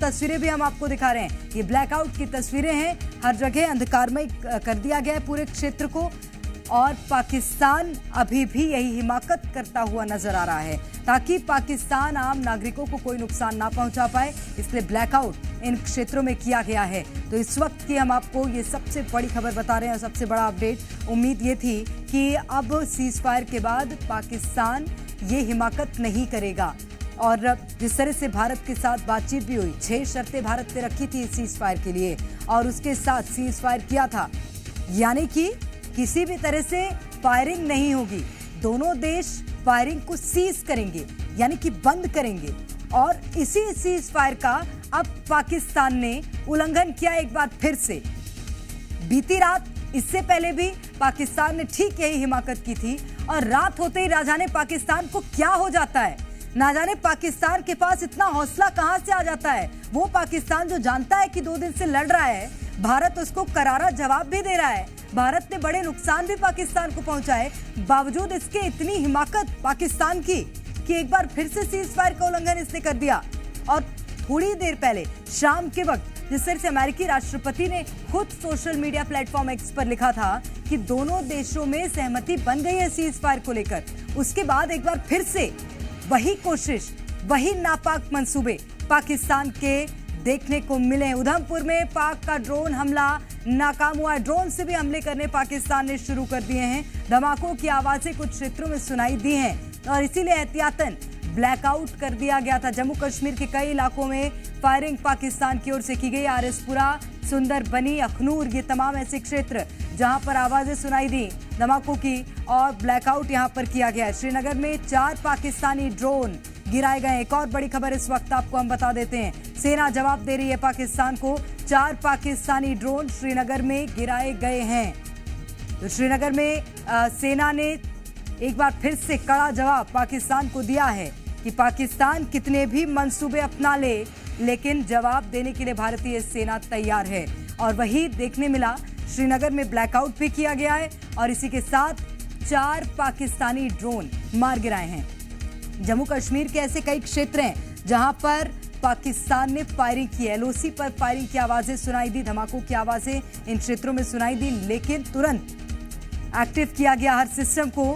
तस्वीरें भी हम आपको दिखा रहे हैं। ये ब्लैकआउट की तस्वीरें हैं, हर जगह अंधकारमय कर दिया गया है पूरे क्षेत्र को, और पाकिस्तान अभी भी यही हिमाकत करता हुआ नजर आ रहा है ताकि पाकिस्तान आम नागरिकों को कोई नुकसान ना पहुंचा पाए, इसलिए ब्लैकआउट इन क्षेत्रों में किया गया है। तो इस वक्त की हम आपको ये सबसे बड़ी खबर बता रहे हैं, सबसे बड़ा अपडेट। उम्मीद ये थी कि अब सीज फायर के बाद पाकिस्तान ये हिमाकत नहीं करेगा, और जिस तरह से भारत के साथ बातचीत भी हुई, 6 शर्तें भारत ने रखी थी सीज फायर के लिए और उसके साथ सीज फायर किया था, यानी कि किसी भी तरह से फायरिंग नहीं होगी, दोनों देश फायरिंग को सीज करेंगे यानी कि बंद करेंगे। और इसी सीज फायर का अब पाकिस्तान ने उल्लंघन किया एक बार फिर से। बीती रात, इससे पहले भी पाकिस्तान ने ठीक यही हिमाकत की थी, और रात होते ही ना जाने पाकिस्तान को क्या हो जाता है, ना जाने पाकिस्तान के पास इतना हौसला कहां से आ जाता है। वो पाकिस्तान जो जानता है कि 2 दिन से लड़ रहा है, भारत उसको करारा जवाब भी दे रहा है, भारत ने बड़े नुकसान भी पाकिस्तान को पहुंचाए, बावजूद इसके इतनी हिमाकत पाकिस्तान की कि एक बार फिर से सीज फायर का उल्लंघन इसने कर दिया। और थोड़ी देर पहले शाम के वक्त जिस तरह से अमेरिकी राष्ट्रपति ने खुद सोशल मीडिया प्लेटफॉर्म एक्स पर लिखा था कि दोनों देशों में सहमति बन गई है सीज फायर को लेकर, उसके बाद एक बार फिर से वही कोशिश, वही नापाक मंसूबे पाकिस्तान के देखने को मिले। उधमपुर में पाक का ड्रोन हमला नाकाम हुआ, ड्रोन से भी हमले करने पाकिस्तान ने शुरू कर दिए हैं। धमाकों की आवाजें कुछ क्षेत्रों में सुनाई दी हैं और इसीलिए एहतियातन ब्लैकआउट कर दिया गया था। जम्मू कश्मीर के कई इलाकों में फायरिंग पाकिस्तान की ओर से की गई। आरएसपुरा, सुंदरबनी, अखनूर, ये तमाम ऐसे क्षेत्र जहां पर आवाजें सुनाई दी धमाकों की, और ब्लैकआउट यहां पर किया गया है। श्रीनगर में 4 पाकिस्तानी ड्रोन गिराए गए। एक और बड़ी खबर इस वक्त आपको हम बता देते हैं, सेना जवाब दे रही है पाकिस्तान को। 4 पाकिस्तानी ड्रोन श्रीनगर में गिराए गए हैं। तो श्रीनगर में सेना ने एक बार फिर से कड़ा जवाब पाकिस्तान को दिया है कि पाकिस्तान कितने भी मंसूबे अपना ले, लेकिन जवाब देने के लिए भारतीय सेना तैयार है। और वही देखने मिला, श्रीनगर में ब्लैकआउट भी किया गया है और इसी के साथ 4 पाकिस्तानी ड्रोन मार गिराए हैं। जम्मू कश्मीर के ऐसे कई क्षेत्र हैं जहां पर पाकिस्तान ने फायरिंग की, एलओसी पर फायरिंग की आवाजें सुनाई दी, धमाकों की आवाजें इन क्षेत्रों में सुनाई दी, लेकिन तुरंत एक्टिव किया गया हर सिस्टम को,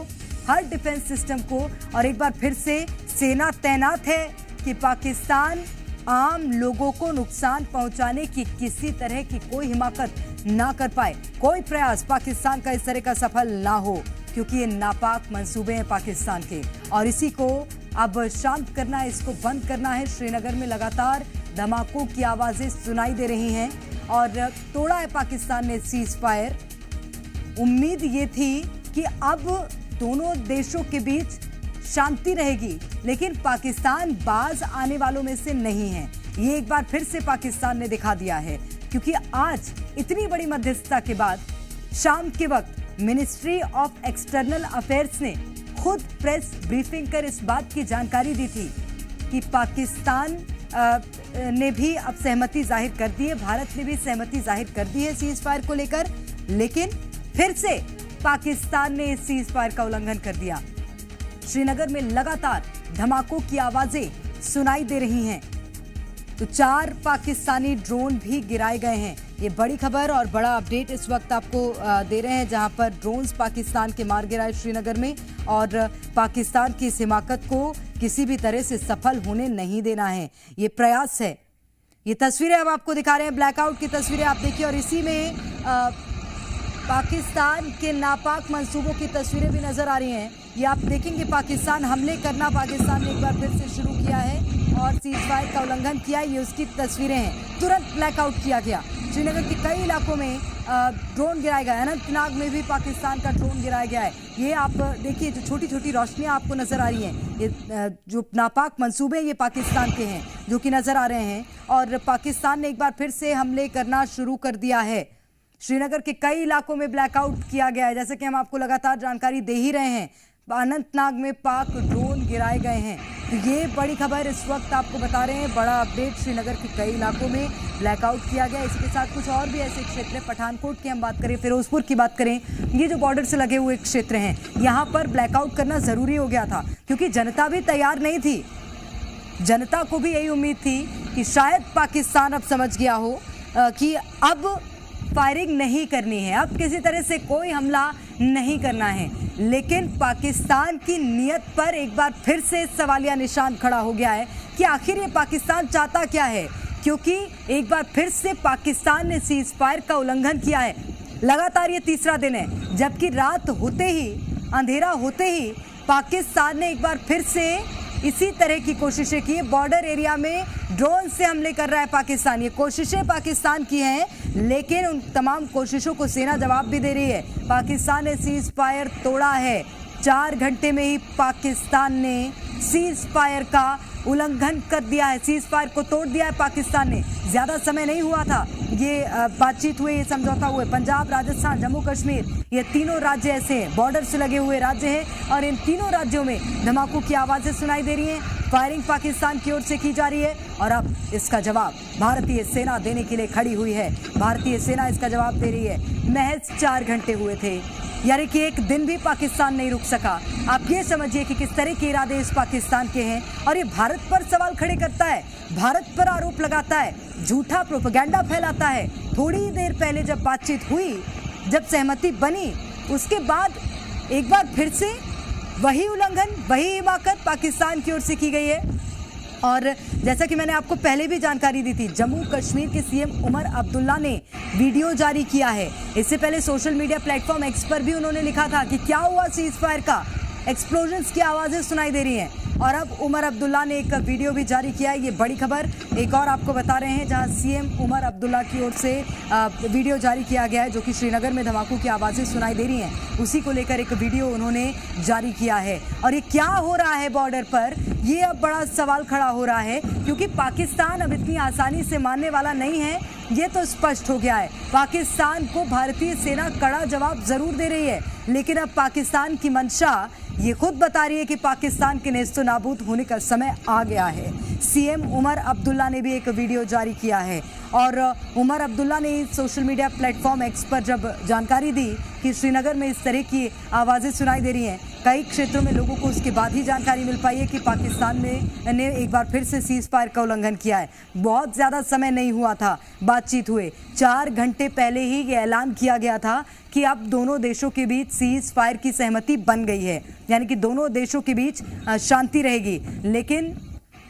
हर डिफेंस सिस्टम को, और एक बार फिर से सेना तैनात है कि पाकिस्तान आम लोगों को नुकसान पहुंचाने की किसी तरह की कोई हिमाकत ना कर पाए, कोई प्रयास पाकिस्तान का इस तरह का सफल ना हो, क्योंकि ये नापाक मंसूबे हैं पाकिस्तान के, और इसी को अब शांत करना है, इसको बंद करना है। श्रीनगर में लगातार धमाकों की आवाजें सुनाई दे रही हैं और तोड़ा है पाकिस्तान ने सीज फायर। उम्मीद ये थी कि अब दोनों देशों के बीच शांति रहेगी, लेकिन पाकिस्तान बाज आने वालों में से नहीं है। ये एक बार फिर से पाकिस्तान ने दिखा दिया है, क्योंकि आज इतनी बड़ी मध्यस्थता के बाद शाम के वक्त मिनिस्ट्री ऑफ एक्सटर्नल अफेयर्स ने खुद प्रेस ब्रीफिंग कर इस बात की जानकारी दी थी कि पाकिस्तान ने भी अब सहमति जाहिर कर दी है, भारत ने भी सहमति जाहिर कर दी है सीज फायर को लेकर, लेकिन फिर से पाकिस्तान ने इस सीज फायर का उल्लंघन कर दिया। श्रीनगर में लगातार धमाकों की आवाजें सुनाई दे रही हैं। तो 4 पाकिस्तानी ड्रोन भी गिराए गए हैं। ये बड़ी खबर और बड़ा अपडेट इस वक्त आपको दे रहे हैं, जहां पर ड्रोन्स पाकिस्तान के मार गिराए श्रीनगर में, और पाकिस्तान की इस हिमाकत को किसी भी तरह से सफल होने नहीं देना है, ये प्रयास है। ये तस्वीरें अब आपको दिखा रहे हैं, ब्लैकआउट की तस्वीरें आप देखिए, और इसी में पाकिस्तान के नापाक मंसूबों की तस्वीरें भी नजर आ रही हैं। ये आप देखेंगे, पाकिस्तान हमले करना पाकिस्तान ने एक बार फिर से शुरू किया है और सीज फायर का उल्लंघन किया, ये उसकी तस्वीरें हैं। तुरंत ब्लैकआउट किया गया। श्रीनगर के कई इलाकों में ड्रोन गिराया गया है, अनंतनाग में भी पाकिस्तान का ड्रोन गिराया गया है। ये आप देखिए, जो छोटी छोटी रोशनियां आपको नजर आ रही हैं, ये जो नापाक मंसूबे ये पाकिस्तान के हैं जो कि नजर आ रहे हैं, और पाकिस्तान ने एक बार फिर से हमले करना शुरू कर दिया है। श्रीनगर के कई इलाकों में ब्लैकआउट किया गया है, जैसे कि हम आपको लगातार जानकारी दे ही रहे हैं। अनंतनाग में पाक ड्रोन गिराए गए हैं। तो ये बड़ी खबर इस वक्त आपको बता रहे हैं, बड़ा अपडेट। श्रीनगर के कई इलाकों में ब्लैकआउट किया गया। इसके साथ कुछ और भी ऐसे क्षेत्र हैं, पठानकोट की हम बात करें, फिरोजपुर की बात करें, ये जो बॉर्डर से लगे हुए क्षेत्र हैं, यहाँ पर ब्लैकआउट करना ज़रूरी हो गया था, क्योंकि जनता भी तैयार नहीं थी। जनता को भी यही उम्मीद थी कि शायद पाकिस्तान अब समझ गया हो कि अब फायरिंग नहीं करनी है, अब किसी तरह से कोई हमला नहीं करना है। लेकिन पाकिस्तान की नीयत पर एक बार फिर से सवालिया निशान खड़ा हो गया है कि आखिर ये पाकिस्तान चाहता क्या है, क्योंकि एक बार फिर से पाकिस्तान ने सीज फायर का उल्लंघन किया है। लगातार ये तीसरा दिन है, जबकि रात होते ही, अंधेरा होते ही पाकिस्तान ने एक बार फिर से इसी तरह की कोशिशें की। बॉर्डर एरिया में ड्रोन से हमले कर रहा है पाकिस्तान। ये कोशिशें पाकिस्तान की हैं, लेकिन उन तमाम कोशिशों को सेना जवाब भी दे रही है। पाकिस्तान ने सीज फायर तोड़ा है। 4 घंटे में ही पाकिस्तान ने सीज फायर का उल्लंघन कर दिया है, सीज फायर को तोड़ दिया है पाकिस्तान ने। ज़्यादा समय नहीं हुआ था ये बातचीत हुए, ये समझौता हुए। पंजाब, राजस्थान, जम्मू कश्मीर, ये तीनों राज्य ऐसे हैं, बॉर्डर से लगे हुए राज्य हैं, और इन तीनों राज्यों में धमाकों की आवाज़ें सुनाई दे रही हैं। फायरिंग पाकिस्तान की ओर से की जा रही है और अब इसका जवाब भारतीय सेना देने के लिए खड़ी हुई है। भारतीय सेना इसका जवाब दे रही है। महज 4 घंटे हुए थे, यानी कि एक दिन भी पाकिस्तान नहीं रुक सका। आप ये समझिए कि किस तरह के इरादे इस पाकिस्तान के हैं, और ये भारत पर सवाल खड़े करता है, भारत पर आरोप लगाता है, झूठा प्रोपेगेंडा फैलाता है। थोड़ी देर पहले जब बातचीत हुई, जब सहमति बनी, उसके बाद एक बार फिर से वही उल्लंघन, वही हिमाकत पाकिस्तान की ओर से की गई है। और जैसा कि मैंने आपको पहले भी जानकारी दी थी, जम्मू कश्मीर के सीएम उमर अब्दुल्ला ने वीडियो जारी किया है। इससे पहले सोशल मीडिया प्लेटफॉर्म एक्स पर भी उन्होंने लिखा था कि क्या हुआ सीज फायर का, एक्सप्लोजन्स की आवाज़ें सुनाई दे रही हैं। और अब उमर अब्दुल्ला ने एक वीडियो भी जारी किया है। ये बड़ी खबर एक और आपको बता रहे हैं, जहां सीएम उमर अब्दुल्ला की ओर से वीडियो जारी किया गया है, जो कि श्रीनगर में धमाकों की आवाज़ें सुनाई दे रही हैं। उसी को लेकर एक वीडियो उन्होंने जारी किया है। और ये क्या हो रहा है बॉर्डर पर, ये अब बड़ा सवाल खड़ा हो रहा है, क्योंकि पाकिस्तान अब इतनी आसानी से मानने वाला नहीं है, ये तो स्पष्ट हो गया है। पाकिस्तान को भारतीय सेना कड़ा जवाब जरूर दे रही है, लेकिन अब पाकिस्तान की मंशा ये खुद बता रही है कि पाकिस्तान के नेस्तो नाबूद होने का समय आ गया है। सीएम उमर अब्दुल्ला ने भी एक वीडियो जारी किया है, और उमर अब्दुल्ला ने रोशल मीडिया प्लेटफॉर्म एक्स पर जब जानकारी दी कि श्रीनगर में इस तरह की आवाज़ें सुनाई दे रही हैं, कई क्षेत्रों में लोगों को उसके बाद ही जानकारी मिल पाई है कि पाकिस्तान ने एक बार फिर से सीज फायर का उल्लंघन किया है। बहुत ज़्यादा समय नहीं हुआ था बातचीत हुए, 4 घंटे पहले ही ये ऐलान किया गया था कि अब दोनों देशों के बीच सीज फायर की सहमति बन गई है, यानी कि दोनों देशों के बीच शांति रहेगी। लेकिन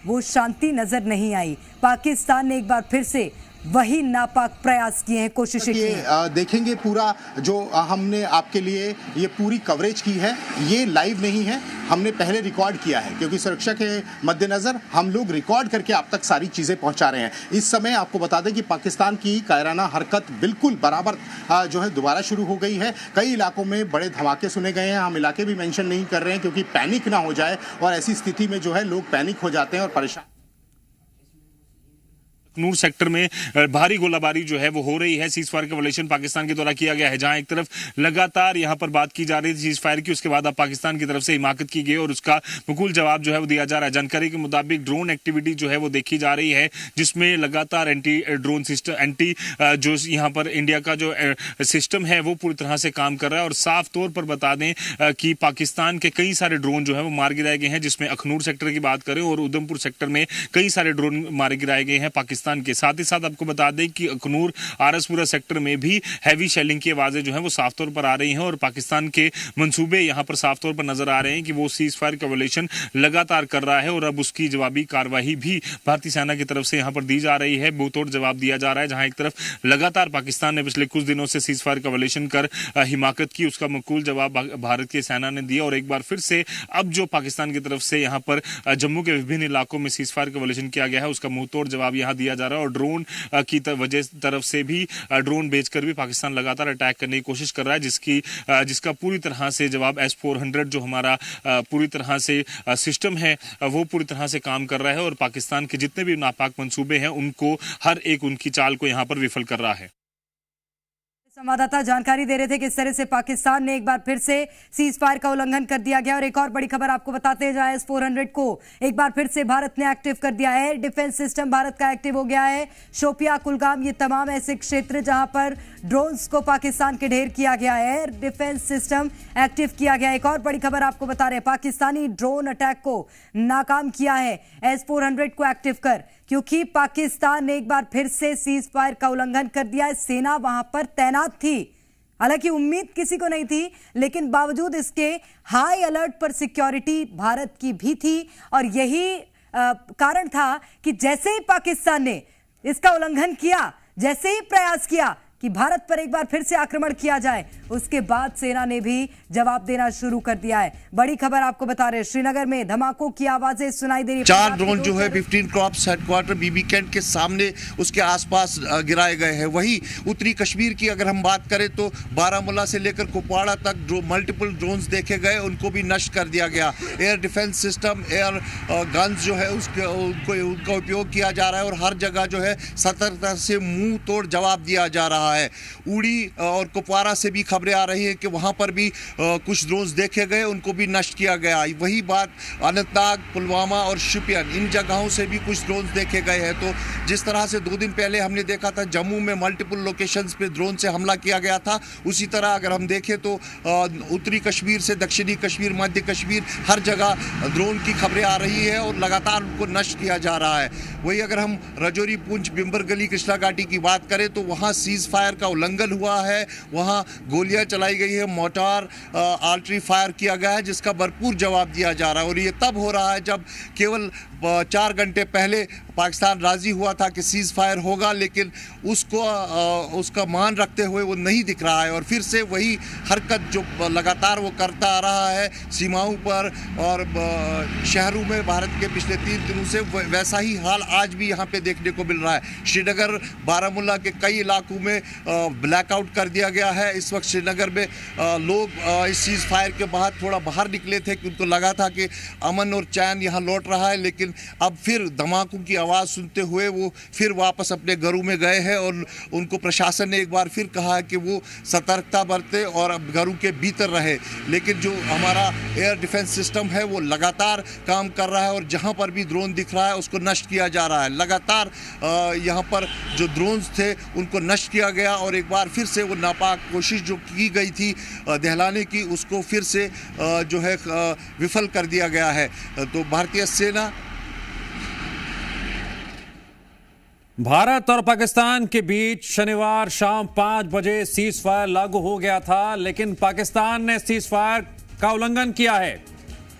वो शांति नजर नहीं आई। पाकिस्तान ने एक बार फिर से वही नापाक प्रयास किए हैं, कोशिशें की हैं। देखेंगे पूरा जो हमने आपके लिए ये पूरी कवरेज की है, ये लाइव नहीं है, हमने पहले रिकॉर्ड किया है, क्योंकि सुरक्षा के मद्देनज़र हम लोग रिकॉर्ड करके आप तक सारी चीज़ें पहुंचा रहे हैं। इस समय आपको बता दें कि पाकिस्तान की कायराना हरकत बिल्कुल बराबर जो है दोबारा शुरू हो गई है। कई इलाकों में बड़े धमाके सुने गए हैं, हम इलाके भी मेंशन नहीं कर रहे हैं, क्योंकि पैनिक ना हो जाए, और ऐसी स्थिति में जो है लोग पैनिक हो जाते हैं और परेशान। अखनूर सेक्टर में भारी गोलाबारी जो है वो हो रही है। सीज फायर का वायलेशन पाकिस्तान के द्वारा किया गया है, जहां एक तरफ लगातार यहां पर बात की जा रही थी सीज फायर की, उसके बाद अब पाकिस्तान की तरफ से हिमाकत की गई और उसका मुकुल जवाब जो है वो दिया जा रहा है। जानकारी के मुताबिक ड्रोन एक्टिविटी जो है वो देखी जा रही है, जिसमें लगातार एंटी ड्रोन सिस्टम, एंटी जो यहाँ पर इंडिया का जो सिस्टम है वो पूरी तरह से काम कर रहा है। और साफ तौर पर बता दें कि पाकिस्तान के कई सारे ड्रोन जो है वो मार गिराए गए हैं, जिसमें अखनूर सेक्टर की बात करें और उधमपुर सेक्टर में कई सारे ड्रोन मारे गिराए गए हैं पाकिस्तान के। साथ ही साथ आपको बता दें कि अखनूर आरसपुरा सेक्टर में भी हैवी शेलिंग की आवाजें जो हैं वो साफ तौर पर आ रही हैं, और पाकिस्तान के मंसूबे यहां पर साफ तौर पर नजर आ रहे हैं कि वो सीज फायर का वायलेशन लगातार कर रहा है, और अब उसकी जवाबी कार्रवाई भी भारतीय सेना की तरफ से यहां पर दी जा रही है। मुंहतोड़ जवाब दिया जा रहा है, जहां एक तरफ लगातार पाकिस्तान ने पिछले कुछ दिनों से सीज फायर का वायलेशन कर हिमाकत की, उसका मकबूल जवाब भारत की सेना ने दिया, और एक बार फिर से अब जो पाकिस्तान की तरफ से यहां पर जम्मू के विभिन्न इलाकों में सीज फायर का वायलेशन किया गया है, उसका मुंहतोड़ जवाब यहां दिया जा रहा है। और ड्रोन की वजह तरफ से भी ड्रोन बेचकर भी पाकिस्तान लगातार अटैक करने की कोशिश कर रहा है, जिसका पूरी तरह से जवाब S-400 जो हमारा पूरी तरह से सिस्टम है वो पूरी तरह से काम कर रहा है, और पाकिस्तान के जितने भी नापाक मंसूबे हैं उनको हर एक उनकी चाल को यहां पर विफल कर रहा है। संवाददाता जानकारी दे रहे थे कि इस तरह से पाकिस्तान ने एक बार फिर से सीज फायर का उल्लंघन कर दिया गया। और एक और बड़ी खबर आपको बताते हैं, जहां S-400 को एक बार फिर से भारत ने एक्टिव कर दिया है। एयर डिफेंस सिस्टम भारत का एक्टिव हो गया है। शोपिया, कुलगाम, ये तमाम ऐसे क्षेत्र जहां पर ड्रोन्स को पाकिस्तान के ढेर किया गया है, एयर डिफेंस सिस्टम एक्टिव किया गया। एक और बड़ी खबर आपको बता रहे हैं, पाकिस्तानी ड्रोन अटैक को नाकाम किया है S-400 को एक्टिव कर। क्योंकि पाकिस्तान ने एक बार फिर से सीज फायर का उल्लंघन कर दिया है। सेना वहां पर तैनात थी, हालांकि उम्मीद किसी को नहीं थी, लेकिन बावजूद इसके हाई अलर्ट पर सिक्योरिटी भारत की भी थी। और यही कारण था कि जैसे ही पाकिस्तान ने इसका उल्लंघन किया, जैसे ही प्रयास किया कि भारत पर एक बार फिर से आक्रमण किया जाए, उसके बाद सेना ने भी जवाब देना शुरू कर दिया है। बड़ी खबर आपको बता रहे हैं, श्रीनगर में धमाकों की आवाजें सुनाई दे रही। 4 ड्रोन जो है 15 क्रॉप्स हेडक्वार्टर बीबी कैंट के सामने उसके आसपास गिराए गए हैं। वही उत्तरी कश्मीर की अगर हम बात करें तो बारामूला से लेकर कुपवाड़ा तक मल्टीपल ड्रोन्स देखे गए, उनको भी नष्ट कर दिया गया। Air defence system, air guns जो है उनका उपयोग किया जा रहा है और हर जगह जो है सतर्कता से मुंह तोड़ जवाब दिया जा रहा है। उड़ी और कुपवाड़ा से भी खबरें आ रही हैं कि वहां पर भी कुछ ड्रोन्स देखे गए, उनको भी नष्ट किया गया। वही बात अनंतनाग, पुलवामा और शोपियान, इन जगहों से भी कुछ ड्रोन्स देखे गए हैं। तो जिस तरह से 2 दिन पहले हमने देखा था जम्मू में मल्टीपल लोकेशंस पे ड्रोन से हमला किया गया था, उसी तरह अगर हम देखें तो उत्तरी कश्मीर से दक्षिणी कश्मीर, मध्य कश्मीर, हर जगह ड्रोन की खबरें आ रही है और लगातार उनको नष्ट किया जा रहा है। वही अगर हम राजौरी, पुंछ, बिम्बर गली, कृष्णा घाटी की बात करें तो वहाँ सीज फायर का उल्लंघन हुआ है, वहाँ गोलियां चलाई गई है, मोर्टार आर्टिलरी फायर किया गया है, जिसका भरपूर जवाब दिया जा रहा है। और ये तब हो रहा है जब केवल 4 घंटे पहले पाकिस्तान राजी हुआ था कि सीज फायर होगा, लेकिन उसका मान रखते हुए वो नहीं दिख रहा है और फिर से वही हरकत जो लगातार वो करता आ रहा है सीमाओं पर और शहरों में भारत के पिछले 3 दिनों से वैसा ही हाल आज भी यहाँ पे देखने को मिल रहा है। श्रीनगर, बारामूला के कई इलाकों में ब्लैकआउट कर दिया गया है। इस वक्त श्रीनगर में लोग इस सीज फायर के बाद थोड़ा बाहर निकले थे कि उनको लगा था कि अमन और चैन यहाँ लौट रहा है, लेकिन अब फिर धमाकों की आवाज़ सुनते हुए वो फिर वापस अपने घरों में गए हैं और उनको प्रशासन ने एक बार फिर कहा है कि वो सतर्कता बरते और अब घरों के भीतर रहे। लेकिन जो हमारा एयर डिफेंस सिस्टम है वो लगातार काम कर रहा है और जहाँ पर भी ड्रोन दिख रहा है उसको नष्ट किया जा रहा है। लगातार यहाँ पर जो ड्रोन्स थे उनको नष्ट किया गया और एक बार फिर से वो नापाक कोशिश जो की गई थी दहलाने की, उसको फिर से जो है विफल कर दिया गया है। तो भारतीय सेना, भारत और पाकिस्तान के बीच शनिवार शाम 5 बजे सीज फायर लागू हो गया था, लेकिन पाकिस्तान ने सीज फायर का उल्लंघन किया है।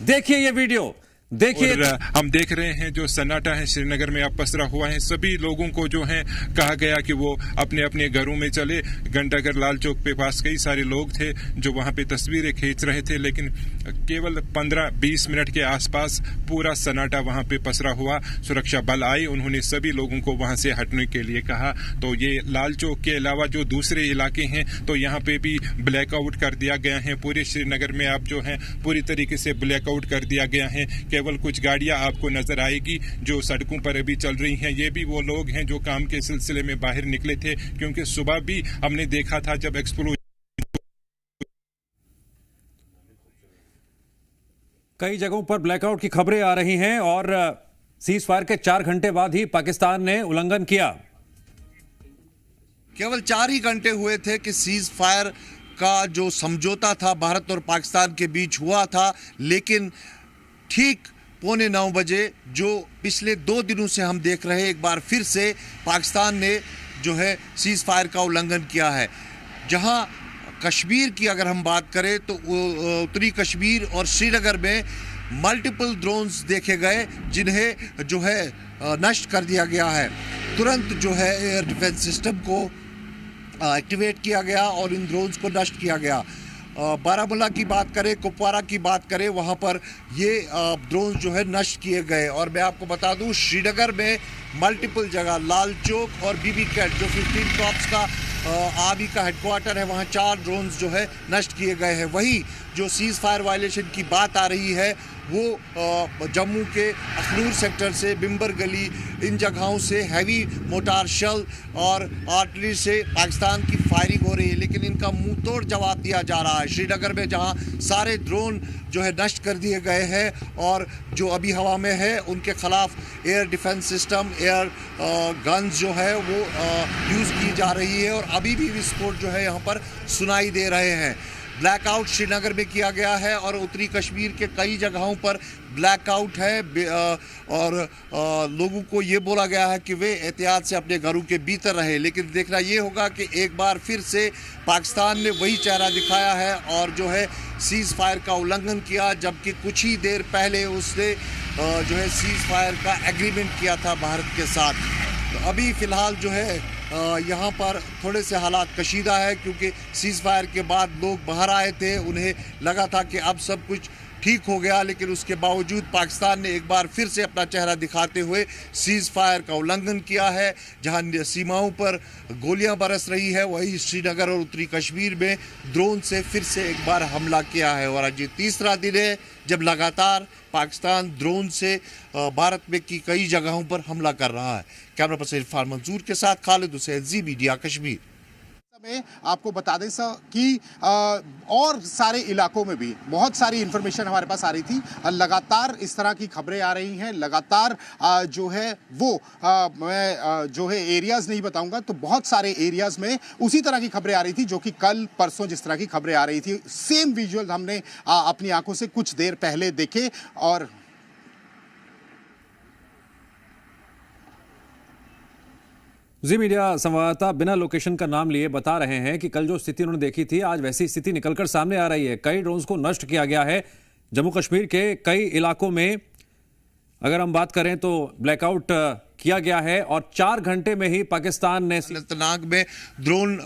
देखिए ये वीडियो, देखिए। हम देख रहे हैं जो सन्नाटा है श्रीनगर में अब पसरा हुआ है। सभी लोगों को जो है कहा गया कि वो अपने अपने घरों में चले। घंटाघर लाल चौक पे पास कई सारे लोग थे जो वहां पे तस्वीरें खींच रहे थे, लेकिन केवल 15-20 मिनट के आसपास पूरा सन्नाटा वहां पे पसरा हुआ। सुरक्षा बल आए, उन्होंने सभी लोगों को वहां से हटने के लिए कहा। तो ये लाल चौक के अलावा जो दूसरे इलाके हैं तो यहाँ पे भी ब्लैकआउट कर दिया गया है। पूरे श्रीनगर में अब जो है पूरी तरीके से ब्लैकआउट कर दिया गया है। केवल कुछ गाड़ियां आपको नजर आएगी जो सड़कों पर अभी चल रही हैं। ये भी वो लोग हैं जो काम के सिलसिले में बाहर निकले थे, क्योंकि सुबह भी हमने देखा था जब एक्सप्लोजन। कई जगहों पर ब्लैकआउट की खबरें आ रही हैं और सीज फायर के 4 घंटे बाद ही पाकिस्तान ने उल्लंघन किया। केवल 4 ही घंटे हुए थे कि सीज फायर का जो समझौता था भारत और पाकिस्तान के बीच हुआ था, लेकिन ठीक 8:45 बजे जो पिछले 2 दिनों से हम देख रहे हैं, एक बार फिर से पाकिस्तान ने जो है सीज फायर का उल्लंघन किया है। जहां कश्मीर की अगर हम बात करें तो उत्तरी कश्मीर और श्रीनगर में मल्टीपल ड्रोन्स देखे गए जिन्हें जो है नष्ट कर दिया गया है। तुरंत जो है एयर डिफेंस सिस्टम को एक्टिवेट किया गया और इन ड्रोन्स को नष्ट किया गया। बारामूला की बात करें, कुपवाड़ा की बात करें, वहाँ पर ये ड्रोन जो है नष्ट किए गए। और मैं आपको बता दूं श्रीनगर में मल्टीपल जगह, लाल चौक और बीबी कैंट जो 15 क्रॉप्स का आर्मी का हेडक्वार्टर है, वहाँ 4 ड्रोन्स जो है नष्ट किए गए हैं। वही जो सीज फायर वायलेशन की बात आ रही है वो जम्मू के अखनूर सेक्टर से, बिम्बर गली, इन जगहों से हैवी मोटार शेल और आर्टिलरी से पाकिस्तान की फायरिंग हो रही है, लेकिन इनका मुंह तोड़ जवाब दिया जा रहा है। श्रीनगर में जहां सारे ड्रोन जो है नष्ट कर दिए गए हैं और जो अभी हवा में है उनके खिलाफ air defence system, air guns जो है वो यूज़ की जा रही है और अभी भी विस्फोट जो है यहाँ पर सुनाई दे रहे हैं। ब्लैकआउट श्रीनगर में किया गया है और उत्तरी कश्मीर के कई जगहों पर ब्लैकआउट है और लोगों को ये बोला गया है कि वे एहतियात से अपने घरों के भीतर रहे। लेकिन देखना ये होगा कि एक बार फिर से पाकिस्तान ने वही चेहरा दिखाया है और जो है सीज़ फायर का उल्लंघन किया, जबकि कुछ ही देर पहले उसने जो है सीज़ फायर का एग्रीमेंट किया था भारत के साथ। तो अभी फ़िलहाल जो है यहाँ पर थोड़े से हालात कशीदा है, क्योंकि सीज़ फायर के बाद लोग बाहर आए थे, उन्हें लगा था कि अब सब कुछ ठीक हो गया, लेकिन उसके बावजूद पाकिस्तान ने एक बार फिर से अपना चेहरा दिखाते हुए सीज़ फायर का उल्लंघन किया है। जहां सीमाओं पर गोलियां बरस रही है, वहीं श्रीनगर और उत्तरी कश्मीर में ड्रोन से फिर से एक बार हमला किया है। और आज ये तीसरा दिन है जब लगातार पाकिस्तान ड्रोन से भारत में की कई जगहों पर हमला कर रहा है। कैमरा पर्सन इरफान मंजूर के साथ खालिद हुसैन, जी मीडिया कश्मीर। में आपको बता दें सर कि और सारे इलाकों में भी बहुत सारी इंफॉर्मेशन हमारे पास आ रही थी। लगातार इस तरह की खबरें आ रही हैं, लगातार जो है वो मैं जो है एरियाज नहीं बताऊंगा, तो बहुत सारे एरियाज में उसी तरह की खबरें आ रही थी जो कि कल परसों जिस तरह की खबरें आ रही थी, सेम विजुअल हमने अपनी आंखों से कुछ देर पहले देखे। और जी मीडिया संवाददाता बिना लोकेशन का नाम लिए बता रहे हैं कि कल जो स्थिति उन्होंने देखी थी, आज वैसी स्थिति निकलकर सामने आ रही है। कई ड्रोन्स को नष्ट किया गया है। जम्मू कश्मीर के कई इलाकों में अगर हम बात करें तो ब्लैकआउट किया गया है और 4 घंटे में ही पाकिस्तान ने अनंतनाग में ड्रोन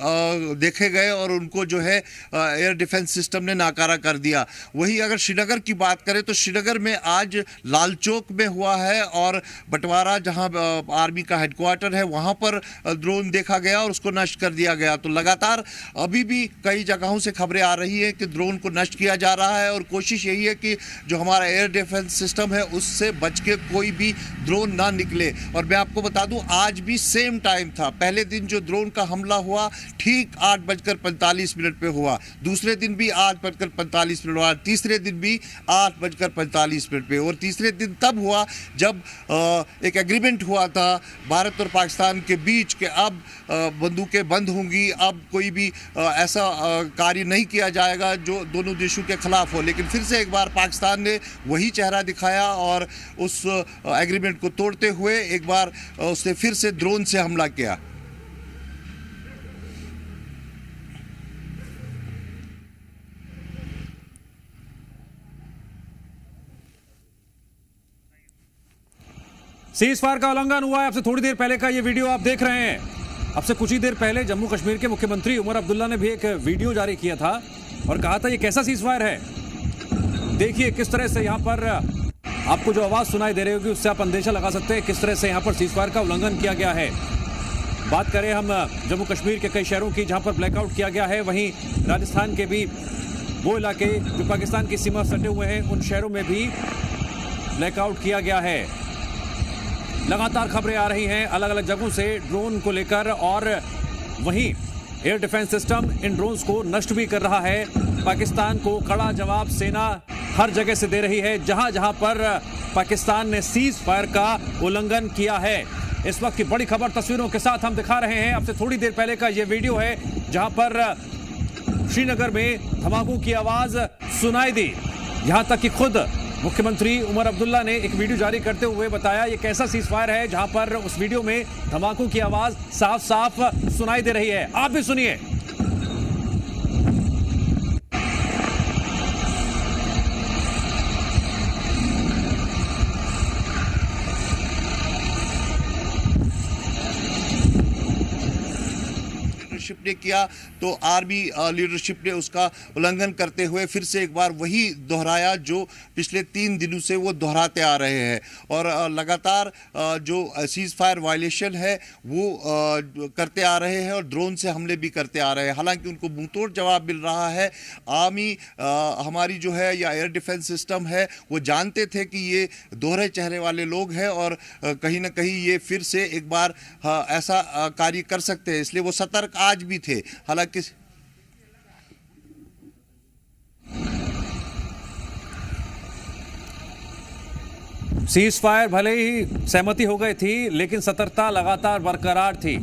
देखे गए और उनको जो है एयर डिफेंस सिस्टम ने नाकारा कर दिया। वही अगर श्रीनगर की बात करें तो श्रीनगर में आज लाल चौक में हुआ है और बंटवारा जहां आर्मी का हेडक्वार्टर है वहां पर ड्रोन देखा गया और उसको नष्ट कर दिया गया। तो लगातार अभी भी कई जगहों से खबरें आ रही है कि ड्रोन को नष्ट किया जा रहा है और कोशिश यही है कि जो हमारा एयर डिफेंस सिस्टम है उससे बच के कोई भी ड्रोन ना निकले। और मैं आपको बता दूं आज भी सेम टाइम था। पहले दिन जो ड्रोन का हमला हुआ ठीक 8:45 पे हुआ, दूसरे दिन भी 8:45 हुआ, तीसरे दिन भी 8:45 पे, और तीसरे दिन तब हुआ जब एक एग्रीमेंट हुआ था भारत और पाकिस्तान के बीच कि अब बंदूकें बंद होंगी, अब कोई भी ऐसा कार्य नहीं किया जाएगा जो दोनों देशों के खिलाफ हो। लेकिन फिर से एक बार पाकिस्तान ने वही चेहरा दिखाया और उस एग्रीमेंट को तोड़ते हुए एक बार उसने फिर से ड्रोन से हमला किया। सीज फायर का उल्लंघन हुआ है। आपसे थोड़ी देर पहले का ये वीडियो आप देख रहे हैं। अब से कुछ ही देर पहले जम्मू कश्मीर के मुख्यमंत्री उमर अब्दुल्ला ने भी एक वीडियो जारी किया था और कहा था ये कैसा सीज फायर है। देखिए किस तरह से यहां पर आपको जो आवाज सुनाई दे रही होगी उससे आप अंदेशा लगा सकते हैं किस तरह से यहां पर सीज फायर का उल्लंघन किया गया है। बात करें हम जम्मू कश्मीर के कई शहरों की जहां पर ब्लैकआउट किया गया है, वहीं राजस्थान के भी वो इलाके जो पाकिस्तान की सीमा सटे हुए हैं उन शहरों में भी ब्लैकआउट किया गया है। लगातार खबरें आ रही हैं अलग अलग जगहों से ड्रोन को लेकर और वहीं air defence system in drones को नष्ट भी कर रहा है। पाकिस्तान को कड़ा जवाब सेना हर जगह से दे रही है जहां जहां पर पाकिस्तान ने सीज फायर का उल्लंघन किया है। इस वक्त की बड़ी खबर तस्वीरों के साथ हम दिखा रहे हैं। अब से थोड़ी देर पहले का यह वीडियो है जहां पर श्रीनगर में धमाकों की आवाज सुनाई दी। यहां तक कि खुद मुख्यमंत्री उमर अब्दुल्ला ने एक वीडियो जारी करते हुए बताया ये कैसा सीज फायर है, जहां पर उस वीडियो में धमाकों की आवाज साफ साफ सुनाई दे रही है। आप भी सुनिए। ने किया तो आर्मी लीडरशिप ने उसका उल्लंघन करते हुए फिर से एक बार वही दोहराया जो पिछले 3 दिनों से वो दोहराते आ रहे हैं। और लगातार जो सीज फायर वायलेशन है वो करते आ रहे हैं और ड्रोन से हमले भी करते आ रहे हैं। हालांकि उनको मुंहतोड़ जवाब मिल रहा है। आर्मी हमारी जो है या एयर डिफेंस सिस्टम है वो जानते थे कि ये दोहरे चेहरे वाले लोग हैं और कहीं ना कहीं ये फिर से एक बार ऐसा कार्य कर सकते हैं, इसलिए वो सतर्क आज भी थे। हालांकि सीज फायर भले ही सहमति हो गई थी लेकिन सतर्कता लगातार बरकरार थी।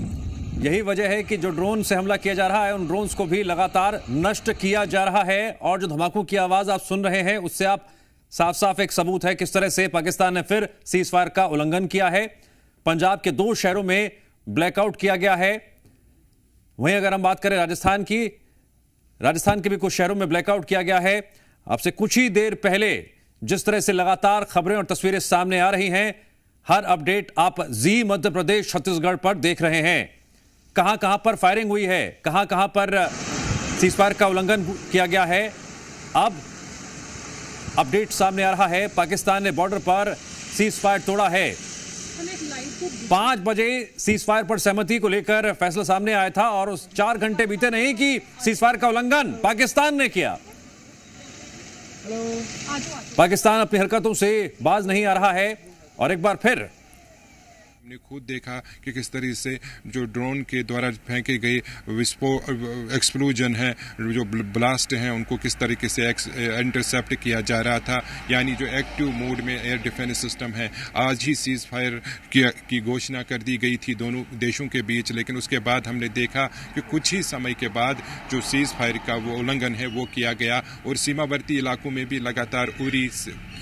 यही वजह है कि जो ड्रोन से हमला किया जा रहा है उन ड्रोन्स को भी लगातार नष्ट किया जा रहा है। और जो धमाकों की आवाज आप सुन रहे हैं उससे आप साफ साफ एक सबूत है किस तरह से पाकिस्तान ने फिर सीज फायर का उल्लंघन किया है। पंजाब के 2 शहरों में ब्लैकआउट किया गया है। वहीं अगर हम बात करें राजस्थान की, राजस्थान के भी कुछ शहरों में ब्लैकआउट किया गया है। अब से कुछ ही देर पहले जिस तरह से लगातार खबरें और तस्वीरें सामने आ रही हैं, हर अपडेट आप जी मध्य प्रदेश छत्तीसगढ़ पर देख रहे हैं। कहां कहां पर फायरिंग हुई है, कहां कहां पर सीज फायर का उल्लंघन किया गया है, अब अपडेट सामने आ रहा है। पाकिस्तान ने बॉर्डर पर सीज फायर तोड़ा है। 5 बजे सीज फायर पर सहमति को लेकर फैसला सामने आया था और उस 4 घंटे बीते नहीं कि सीज फायर का उल्लंघन पाकिस्तान ने किया। पाकिस्तान अपनी हरकतों से बाज नहीं आ रहा है और एक बार फिर हमने खुद देखा कि किस तरह से जो ड्रोन के द्वारा फेंके गए एक्सप्लोजन है, जो ब्लास्ट हैं, उनको किस तरीके से इंटरसेप्ट किया जा रहा था। यानी जो एक्टिव मोड में एयर डिफेंस सिस्टम है, आज ही सीज फायर की घोषणा कर दी गई थी दोनों देशों के बीच, लेकिन उसके बाद हमने देखा कि कुछ ही समय के बाद जो सीज फायर का वो उल्लंघन है वो किया गया और सीमावर्ती इलाकों में भी लगातार उरी,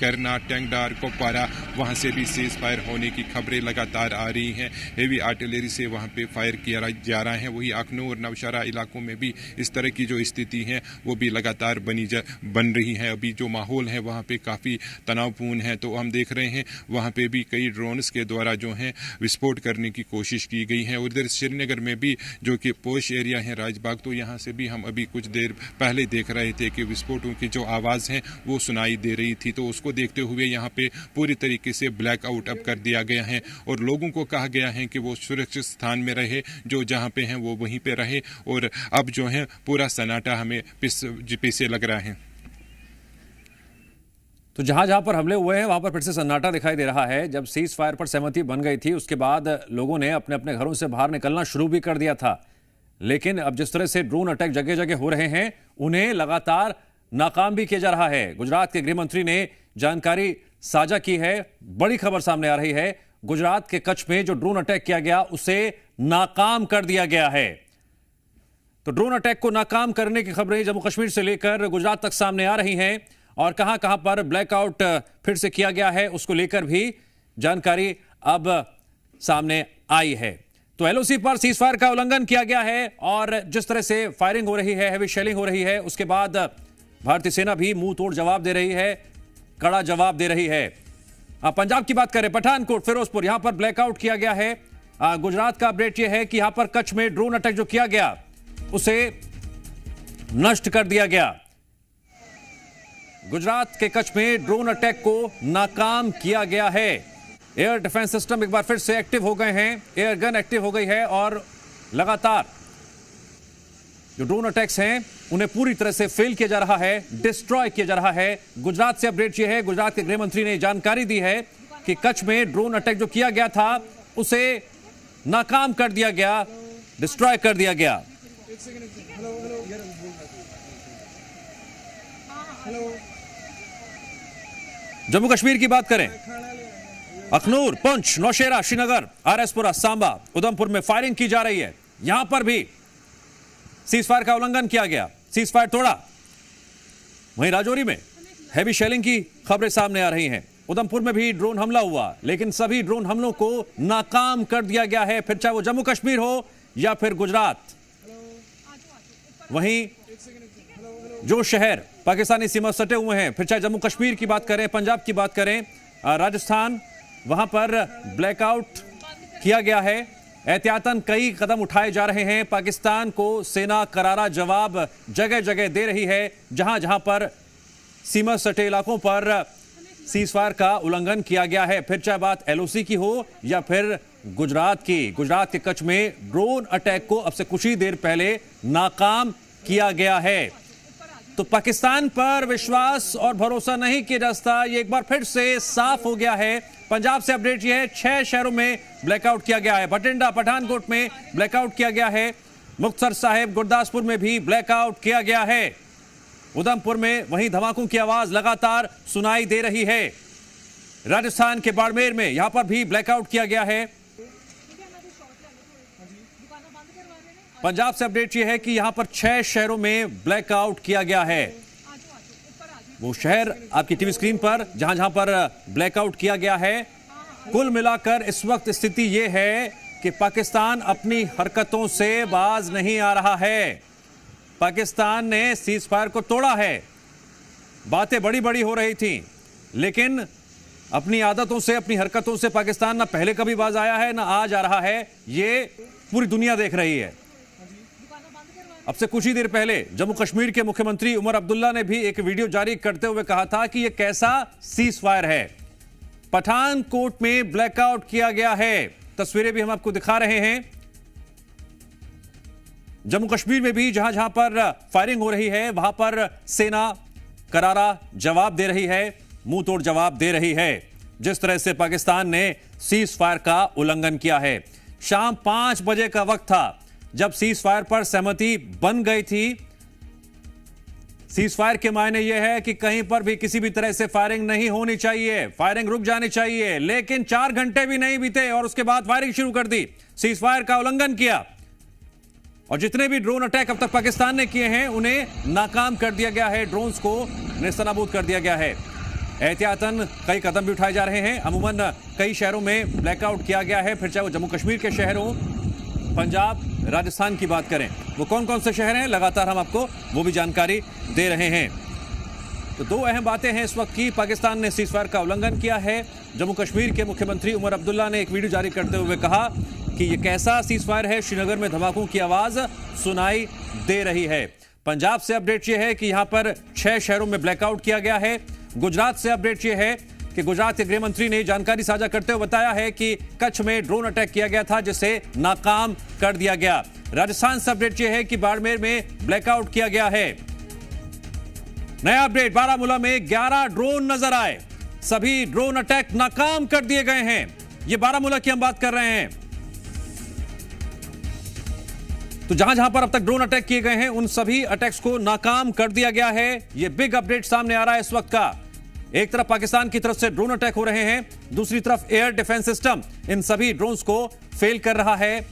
करना, टेंगडार, कुपवारा, वहाँ से भी सीज फायर होने की खबरें लगातार आ रही हैं। हेवी आर्टिलरी से वहाँ पे फायर किया जा रहा है। वही अखनूर, नवशहरा इलाकों में भी इस तरह की जो स्थिति है वो भी लगातार बन रही है। अभी जो माहौल है वहाँ पे काफ़ी तनावपूर्ण है। तो हम देख रहे हैं वहाँ पे भी कई ड्रोन्स के द्वारा जो है विस्फोट करने की कोशिश की गई है। और इधर श्रीनगर में भी जो कि पोश एरिया है राजबाग, तो यहाँ से भी हम अभी कुछ देर पहले देख रहे थे कि विस्फोटों की जो आवाज़ है वो सुनाई दे रही थी। तो उसको देखते हुए यहाँ पे पूरी तरीके से ब्लैकआउट अब कर दिया गया है और लोगों को कहा गया है कि वो सुरक्षित स्थान में रहे, जो जहाँ पे हैं वो वहीं पे रहे। और अब जो है पूरा सन्नाटा हमें पीछे लग रहा है। तो जहां जहां पर हमले हुए हैं वहां पर फिर से सन्नाटा दिखाई दे रहा है। जब सीज फायर पर सहमति बन गई थी उसके बाद लोगों ने अपने अपने घरों से बाहर निकलना शुरू भी कर दिया था, लेकिन अब जिस तरह से ड्रोन अटैक जगह जगह हो रहे हैं उन्हें लगातार नाकाम भी किया जा रहा है। गुजरात के गृह मंत्री ने जानकारी साझा की है। बड़ी खबर सामने आ रही है, गुजरात के कच्छ में जो ड्रोन अटैक किया गया उसे नाकाम कर दिया गया है। तो ड्रोन अटैक को नाकाम करने की खबरें जम्मू कश्मीर से लेकर गुजरात तक सामने आ रही हैं और कहां कहां पर ब्लैकआउट फिर से किया गया है उसको लेकर भी जानकारी अब सामने आई है। तो एलओसी पर सीजफायर का उल्लंघन किया गया है और जिस तरह से फायरिंग हो रही है, हैवी शेलिंग हो रही है, उसके बाद भारतीय सेना भी मुंह तोड़ जवाब दे रही है, कड़ा जवाब दे रही है। पंजाब की बात करें, पठानकोट, फिरोजपुर, यहां पर ब्लैकआउट किया गया है। गुजरात का अपडेट यह है कि यहां पर कच्छ में ड्रोन अटैक जो किया गया उसे नष्ट कर दिया गया। गुजरात के कच्छ में ड्रोन अटैक को नाकाम किया गया है। एयर डिफेंस सिस्टम एक बार फिर से एक्टिव हो गए हैं, एयर गन एक्टिव हो गई है और लगातार जो ड्रोन अटैक्स हैं उन्हें पूरी तरह से फेल किया जा रहा है, डिस्ट्रॉय किया जा रहा है। गुजरात से अपडेट यह है, गुजरात के गृह मंत्री ने जानकारी दी है कि कच्छ में ड्रोन अटैक जो किया गया था उसे नाकाम कर दिया गया, डिस्ट्रॉय कर दिया गया। जम्मू कश्मीर की बात करें, अखनूर, पुंछ, नौशेरा, श्रीनगर, आरएसपुरा, सांबा, उधमपुर में फायरिंग की जा रही है। यहां पर भी सीजफायर का उल्लंघन किया गया, सीजफायर तोड़ा। वहीं राजौरी में हैवी शेलिंग की खबरें सामने आ रही हैं। उधमपुर में भी ड्रोन हमला हुआ, लेकिन सभी ड्रोन हमलों को नाकाम कर दिया गया है, फिर चाहे वो जम्मू कश्मीर हो या फिर गुजरात। वहीं जो शहर पाकिस्तानी सीमा सटे हुए हैं, फिर चाहे जम्मू कश्मीर की बात करें, पंजाब की बात करें, राजस्थान, वहां पर ब्लैकआउट किया गया है। एहतियातन कई कदम उठाए जा रहे हैं। पाकिस्तान को सेना करारा जवाब जगह जगह दे रही है। जहां जहां पर सीमा सटे इलाकों पर सीजफायर का उल्लंघन किया गया है, फिर चाहे बात एलओसी की हो या फिर गुजरात की। गुजरात के कच्छ में ड्रोन अटैक को अब से कुछ ही देर पहले नाकाम किया गया है। तो पाकिस्तान पर विश्वास और भरोसा नहीं किया जा सकता, ये एक बार फिर से साफ हो गया है। पंजाब से अपडेट यह है, 6 शहरों में ब्लैकआउट किया गया है। बठिंडा, पठानकोट में ब्लैकआउट किया गया है। मुक्तसर साहिब, गुरदासपुर में भी ब्लैकआउट किया गया है। उधमपुर में वहीं धमाकों की आवाज लगातार सुनाई दे रही है। राजस्थान के बाड़मेर में यहां पर भी ब्लैकआउट किया गया है। पंजाब से अपडेट यह है कि यहां पर 6 शहरों में ब्लैकआउट किया गया है। वो शहर आपकी टीवी स्क्रीन पर जहां जहां पर ब्लैकआउट किया गया है। कुल मिलाकर इस वक्त स्थिति यह है कि पाकिस्तान अपनी हरकतों से बाज नहीं आ रहा है। पाकिस्तान ने सीज फायर को तोड़ा है। बातें बड़ी बड़ी हो रही थी, लेकिन अपनी आदतों से, अपनी हरकतों से पाकिस्तान ना पहले कभी बाज आया है ना आज आ रहा है। ये पूरी दुनिया देख रही है। अब से कुछ ही देर पहले जम्मू कश्मीर के मुख्यमंत्री उमर अब्दुल्ला ने भी एक वीडियो जारी करते हुए कहा था कि यह कैसा सीज फायर है। पठानकोट में ब्लैकआउट किया गया है। तस्वीरें भी हम आपको दिखा रहे हैं। जम्मू कश्मीर में भी जहां जहां पर फायरिंग हो रही है वहां पर सेना करारा जवाब दे रही है, मुंह तोड़ जवाब दे रही है। जिस तरह से पाकिस्तान ने सीज फायर का उल्लंघन किया है। शाम 5 बजे का वक्त था जब सीज फायर पर सहमति बन गई थी। सीज फायर के मायने यह है कि कहीं पर भी किसी भी तरह से फायरिंग नहीं होनी चाहिए, फायरिंग रुक जानी चाहिए। लेकिन 4 घंटे भी नहीं बीते और उसके बाद फायरिंग शुरू कर दी। सीज फायर का उल्लंघन किया और जितने भी ड्रोन अटैक अब तक पाकिस्तान ने किए हैं उन्हें नाकाम कर दिया गया है। ड्रोन्स को नेस्तनाबूद कर दिया गया है। एहतियातन कई कदम भी उठाए जा रहे हैं। अमूमन कई शहरों में ब्लैकआउट किया गया है, फिर चाहे वो जम्मू कश्मीर के शहर हो, पंजाब, राजस्थान की बात करें, वो कौन कौन से शहर हैं लगातार हम आपको वो भी जानकारी दे रहे हैं। तो 2 अहम बातें हैं इस वक्त की। पाकिस्तान ने सीज फायर का उल्लंघन किया है। जम्मू कश्मीर के मुख्यमंत्री उमर अब्दुल्ला ने एक वीडियो जारी करते हुए कहा कि यह कैसा सीज फायर है। श्रीनगर में धमाकों की आवाज सुनाई दे रही है। पंजाब से अपडेट यह है कि यहां पर 6 शहरों में ब्लैकआउट किया गया है। गुजरात से अपडेट यह है कि गुजरात के गृह मंत्री ने जानकारी साझा करते हुए बताया है कि कच्छ में ड्रोन अटैक किया गया था जिसे नाकाम कर दिया गया। राजस्थान से अपडेट यह है कि बाड़मेर में ब्लैकआउट किया गया है। नया अपडेट, बारामूला में 11 ड्रोन नजर आए। सभी ड्रोन अटैक नाकाम कर दिए गए हैं। यह बारामूला की हम बात कर रहे हैं। तो जहां जहां पर अब तक ड्रोन अटैक किए गए हैं उन सभी अटैक्स को नाकाम कर दिया गया है। यह बिग अपडेट सामने आ रहा है इस वक्त का। एक तरफ पाकिस्तान की तरफ से ड्रोन अटैक हो रहे हैं, दूसरी तरफ एयर डिफेंस सिस्टम इन सभी ड्रोन्स को फेल कर रहा है,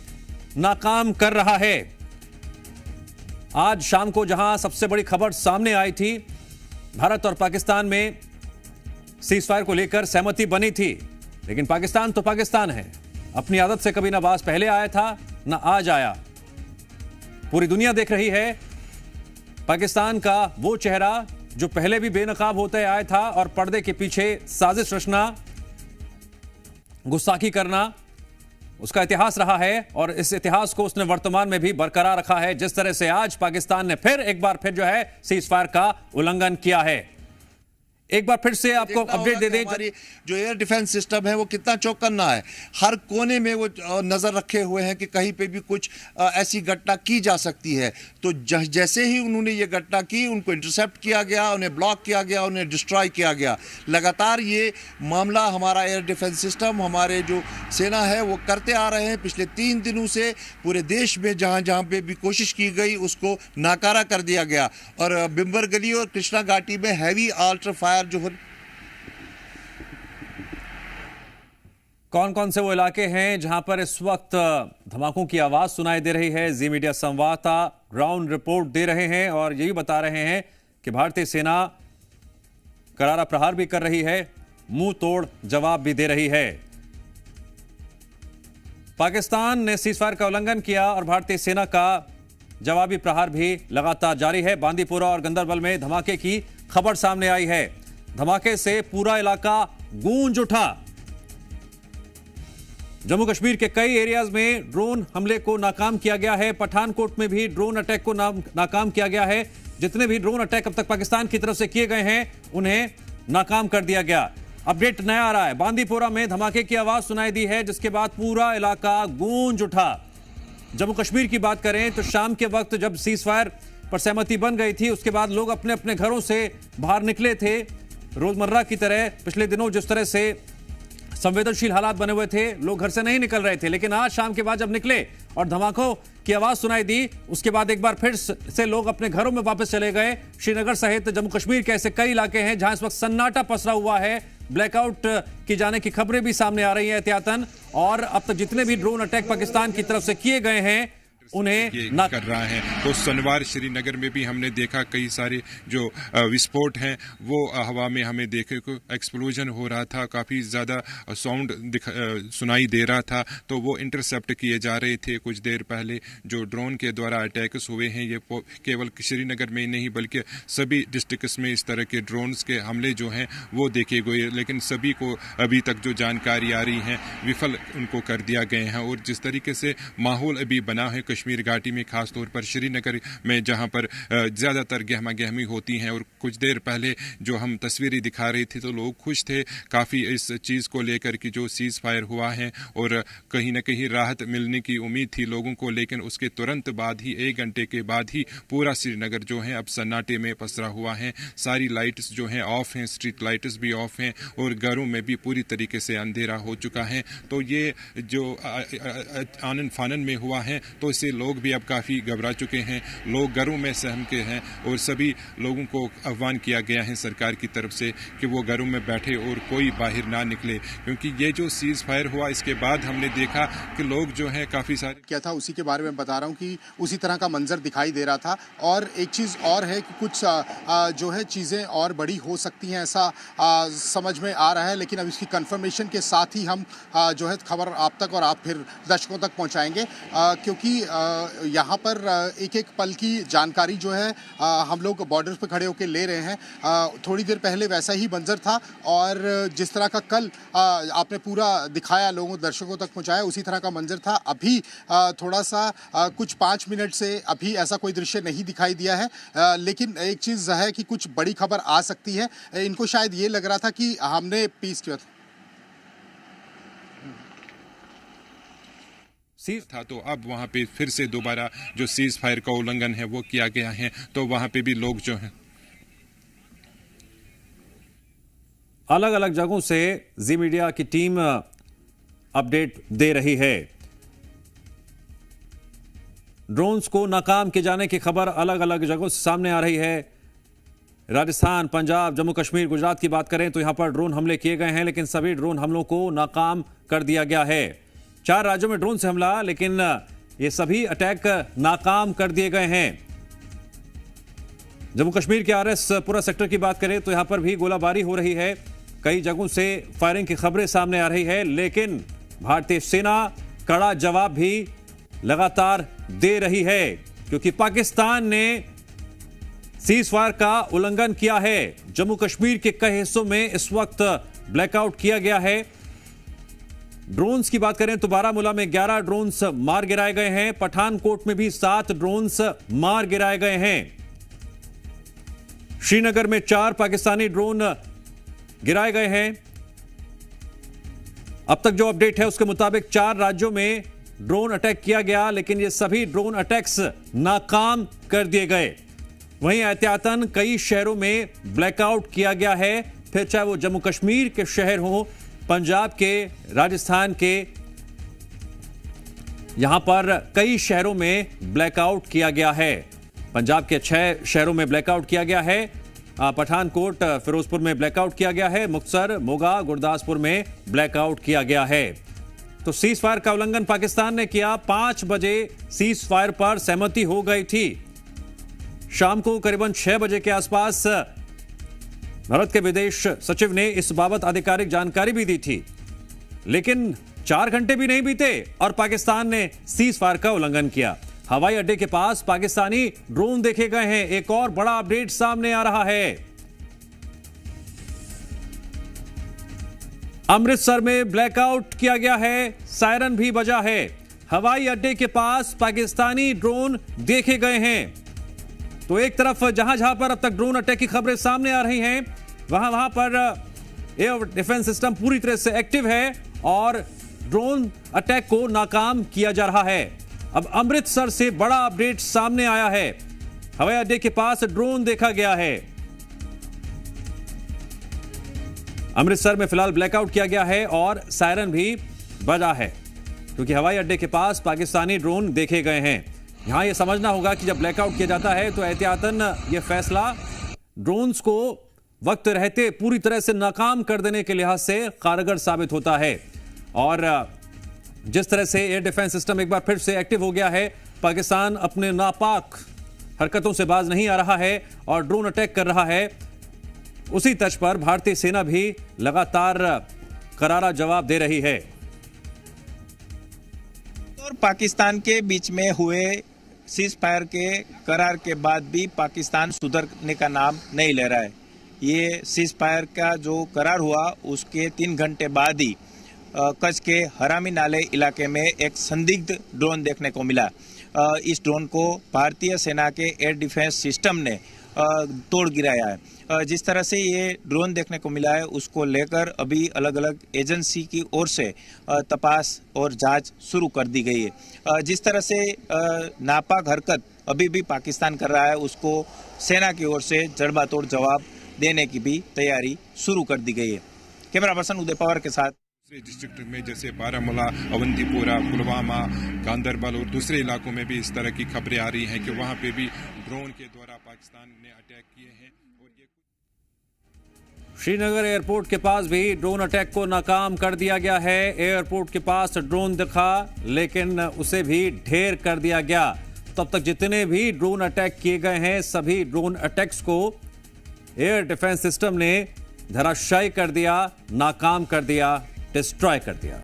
नाकाम कर रहा है। आज शाम को जहां सबसे बड़ी खबर सामने आई थी, भारत और पाकिस्तान में सीज फायर को लेकर सहमति बनी थी, लेकिन पाकिस्तान तो पाकिस्तान है। अपनी आदत से कभी ना बाज पहले आया था ना आज आया। पूरी दुनिया देख रही है पाकिस्तान का वो चेहरा जो पहले भी बेनकाब होते आया था और पर्दे के पीछे साजिश रचना, गुस्ताखी करना उसका इतिहास रहा है और इस इतिहास को उसने वर्तमान में भी बरकरार रखा है। जिस तरह से आज पाकिस्तान ने फिर एक बार फिर जो है सीज फायर का उल्लंघन किया है। एक बार फिर से आपको अपडेट दे दें, हमारी जो एयर डिफेंस सिस्टम है वो कितना चौकन्ना है। हर कोने में वो नजर रखे हुए हैं कि कहीं पे भी कुछ ऐसी घटना की जा सकती है। तो जैसे ही उन्होंने ये घटना की, उनको इंटरसेप्ट किया गया, उन्हें ब्लॉक किया गया, उन्हें डिस्ट्रॉय किया गया। लगातार ये मामला हमारा एयर डिफेंस सिस्टम, हमारे जो सेना है वो करते आ रहे हैं। पिछले 3 दिनों से पूरे देश में जहाँ जहाँ पे भी कोशिश की गई उसको नाकारा कर दिया गया। और बिम्बर गली और कृष्णा घाटी में हैवी अल्ट्रा फायर जो कौन कौन से वो इलाके हैं जहां पर इस वक्त धमाकों की आवाज सुनाई दे रही है। जी मीडिया संवाददाता ग्राउंड रिपोर्ट दे रहे हैं और यही बता रहे हैं कि भारतीय सेना करारा प्रहार भी कर रही है, मुंह तोड़ जवाब भी दे रही है। पाकिस्तान ने सीज फायर का उल्लंघन किया और भारतीय सेना का जवाबी प्रहार भी लगातार जारी है। बांदीपुरा और गंदरबल में धमाके की खबर सामने आई है। धमाके से पूरा इलाका गूंज उठा। जम्मू कश्मीर के कई एरियाज में ड्रोन हमले को नाकाम किया गया है। पठानकोट में भी ड्रोन अटैक को नाकाम किया गया है। जितने भी ड्रोन अटैक अब तक पाकिस्तान की तरफ से किए गए हैं उन्हें नाकाम कर दिया गया। अपडेट नया आ रहा है, बांदीपुरा में धमाके की आवाज सुनाई दी है जिसके बाद पूरा इलाका गूंज उठा। जम्मू कश्मीर की बात करें तो शाम के वक्त जब सीज फायर पर सहमति बन गई थी उसके बाद लोग अपने अपने घरों से बाहर निकले थे। रोजमर्रा की तरह पिछले दिनों जिस तरह से संवेदनशील हालात बने हुए थे, लोग घर से नहीं निकल रहे थे, लेकिन आज शाम के बाद जब निकले और धमाकों की आवाज सुनाई दी। उसके बाद एक बार फिर से लोग अपने घरों में वापस चले गए। श्रीनगर सहित जम्मू कश्मीर के ऐसे कई इलाके हैं जहां इस वक्त सन्नाटा पसरा हुआ है। ब्लैकआउट की जाने की खबरें भी सामने आ रही हैं एहतियातन, और अब तक जितने भी ड्रोन अटैक पाकिस्तान की तरफ से किए गए हैं उन्हें ना कर रहा है। तो शनिवार श्रीनगर में भी हमने देखा कई सारे जो विस्फोट हैं वो हवा में हमें देखे को एक्सप्लोजन हो रहा था, काफ़ी ज़्यादा साउंड सुनाई दे रहा था, तो वो इंटरसेप्ट किए जा रहे थे। कुछ देर पहले जो ड्रोन के द्वारा अटैक्स हुए हैं ये केवल श्रीनगर में ही नहीं बल्कि सभी डिस्ट्रिक्ट्स में इस तरह के ड्रोन्स के हमले जो हैं वो देखे गए, लेकिन सभी को अभी तक जो जानकारी आ रही है विफल उनको कर दिया गए हैं। और जिस तरीके से माहौल अभी बना है कश्मीर घाटी में, खासतौर पर श्रीनगर में जहां पर ज़्यादातर गहमा गहमी होती हैं, और कुछ देर पहले जो हम तस्वीरें दिखा रहे थे तो लोग खुश थे काफ़ी इस चीज़ को लेकर कि जो सीज़ फायर हुआ है और कहीं ना कहीं राहत मिलने की उम्मीद थी लोगों को, लेकिन उसके तुरंत बाद ही 1 घंटे के बाद ही पूरा श्रीनगर जो है अब सन्नाटे में पसरा हुआ है। सारी लाइट्स जो हैं ऑफ हैं, स्ट्रीट लाइट्स भी ऑफ हैं और घरों में भी पूरी तरीके से अंधेरा हो चुका है। तो ये जो आनन फानन में हुआ है तो इससे लोग भी अब काफ़ी घबरा चुके हैं, लोग घरों में सहम के हैं और सभी लोगों को आह्वान किया गया है सरकार की तरफ से कि वो घरों में बैठे और कोई बाहर ना निकले, क्योंकि ये जो सीज फायर हुआ इसके बाद हमने देखा कि लोग जो हैं काफ़ी सारे क्या था उसी के बारे में बता रहा हूँ कि उसी तरह का मंजर दिखाई दे रहा था। और एक चीज़ और है कि कुछ जो है चीज़ें और बड़ी हो सकती हैं ऐसा समझ में आ रहा है, लेकिन अब इसकी कंफर्मेशन के साथ ही हम जो है खबर आप तक और आप फिर दर्शकों तक पहुँचाएंगे, क्योंकि यहाँ पर एक एक पल की जानकारी जो है हम लोग बॉर्डर पर खड़े होकर ले रहे हैं। थोड़ी देर पहले वैसा ही मंजर था और जिस तरह का कल आपने पूरा दिखाया लोगों दर्शकों तक पहुँचाया उसी तरह का मंजर था। अभी थोड़ा सा कुछ 5 मिनट से अभी ऐसा कोई दृश्य नहीं दिखाई दिया है, लेकिन एक चीज़ है कि कुछ बड़ी खबर आ सकती है। इनको शायद ये लग रहा था कि हमने पीस किया था, तो अब वहां पे फिर से दोबारा जो सीज फायर का उल्लंघन है वो किया गया है, तो वहां पे भी लोग जो हैं अलग अलग जगहों से जी मीडिया की टीम अपडेट दे रही है। ड्रोन्स को नाकाम किए जाने की खबर अलग अलग जगहों से सामने आ रही है। राजस्थान, पंजाब, जम्मू कश्मीर, गुजरात की बात करें तो यहां पर ड्रोन हमले किए गए हैं, लेकिन सभी ड्रोन हमलों को नाकाम कर दिया गया है। 4 राज्यों में ड्रोन से हमला, लेकिन ये सभी अटैक नाकाम कर दिए गए हैं। जम्मू कश्मीर के आरएस पुरा सेक्टर की बात करें तो यहां पर भी गोलाबारी हो रही है, कई जगहों से फायरिंग की खबरें सामने आ रही है, लेकिन भारतीय सेना कड़ा जवाब भी लगातार दे रही है, क्योंकि पाकिस्तान ने सीज फायर का उल्लंघन किया है। जम्मू कश्मीर के कई हिस्सों में इस वक्त ब्लैकआउट किया गया है। ड्रोन्स की बात करें तो बारामूला में 11 ड्रोन्स मार गिराए गए हैं, पठानकोट में भी 7 ड्रोन्स मार गिराए गए हैं, श्रीनगर में 4 पाकिस्तानी ड्रोन गिराए गए हैं। अब तक जो अपडेट है उसके मुताबिक 4 राज्यों में ड्रोन अटैक किया गया, लेकिन ये सभी ड्रोन अटैक्स नाकाम कर दिए गए। वहीं एहतियातन कई शहरों में ब्लैकआउट किया गया है, फिर चाहे वो जम्मू कश्मीर के शहर हो, पंजाब के, राजस्थान के, यहां पर कई शहरों में ब्लैकआउट किया गया है। पंजाब के 6 शहरों में ब्लैकआउट किया गया है, पठानकोट, फिरोजपुर में ब्लैकआउट किया गया है, मुक्तसर, मोगा, गुरदासपुर में ब्लैकआउट किया गया है। तो सीज फायर का उल्लंघन पाकिस्तान ने किया। 5 बजे सीज फायर पर सहमति हो गई थी। शाम को करीबन 6 बजे के आसपास भारत के विदेश सचिव ने इस बाबत आधिकारिक जानकारी भी दी थी, लेकिन 4 घंटे भी नहीं बीते और पाकिस्तान ने सीज फायर का उल्लंघन किया। हवाई अड्डे के पास पाकिस्तानी ड्रोन देखे गए हैं। एक और बड़ा अपडेट सामने आ रहा है। अमृतसर में ब्लैकआउट किया गया है, सायरन भी बजा है। हवाई अड्डे के पास पाकिस्तानी ड्रोन देखे गए हैं। तो एक तरफ जहां जहां पर अब तक ड्रोन अटैक की खबरें सामने आ रही हैं, वहां पर एयर डिफेंस सिस्टम पूरी तरह से एक्टिव है और ड्रोन अटैक को नाकाम किया जा रहा है। अब अमृतसर से बड़ा अपडेट सामने आया है। हवाई अड्डे के पास ड्रोन देखा गया है। अमृतसर में फिलहाल ब्लैकआउट किया गया है और सायरन भी बजा है। क्योंकि हवाई अड्डे के पास पाकिस्तानी ड्रोन देखे गए हैं। यहां यह समझना होगा कि जब ब्लैकआउट किया जाता है तो एहतियातन यह फैसला ड्रोन्स को वक्त रहते पूरी तरह से नाकाम कर देने के लिहाज से कारगर साबित होता है। और जिस तरह से एयर डिफेंस सिस्टम एक बार फिर से एक्टिव हो गया है, पाकिस्तान अपने नापाक हरकतों से बाज नहीं आ रहा है और ड्रोन अटैक कर रहा है। उसी तर्ज पर भारतीय सेना भी लगातार करारा जवाब दे रही है। और पाकिस्तान के बीच में हुए सीज फायर के करार के बाद भी पाकिस्तान सुधरने का नाम नहीं ले रहा है। ये सीज फायर का जो करार हुआ उसके 3 घंटे बाद ही कच्छ के हरामी नाले इलाके में एक संदिग्ध ड्रोन देखने को मिला। इस ड्रोन को भारतीय सेना के एयर डिफेंस सिस्टम ने तोड़ गिराया है। जिस तरह से ये ड्रोन देखने को मिला है उसको लेकर अभी अलग अलग एजेंसी की ओर से तपास और जांच शुरू कर दी गई है। जिस तरह से नापाक हरकत अभी भी पाकिस्तान कर रहा है उसको सेना की ओर से जड़बातोड़ जवाब देने की भी तैयारी शुरू कर दी गई है। कैमरा पर्सन उदय पवार के साथ। दूसरे डिस्ट्रिक्ट में जैसे बारामूला, अवंतीपुरा, पुलवामा, गांदरबल और दूसरे इलाकों में भी इस तरह की खबरें आ रही हैं कि वहां पे भी ड्रोन के द्वारा पाकिस्तान ने अटैक किए हैं। और ये श्रीनगर एयरपोर्ट के पास भी ड्रोन अटैक को नाकाम कर दिया गया है। एयरपोर्ट के पास ड्रोन दिखा लेकिन उसे भी ढेर कर दिया गया। तब तक जितने भी ड्रोन अटैक किए गए हैं सभी ड्रोन अटैक्स को एयर डिफेंस सिस्टम ने धराशायी कर दिया, नाकाम कर दिया, डिस्ट्रॉय कर दिया।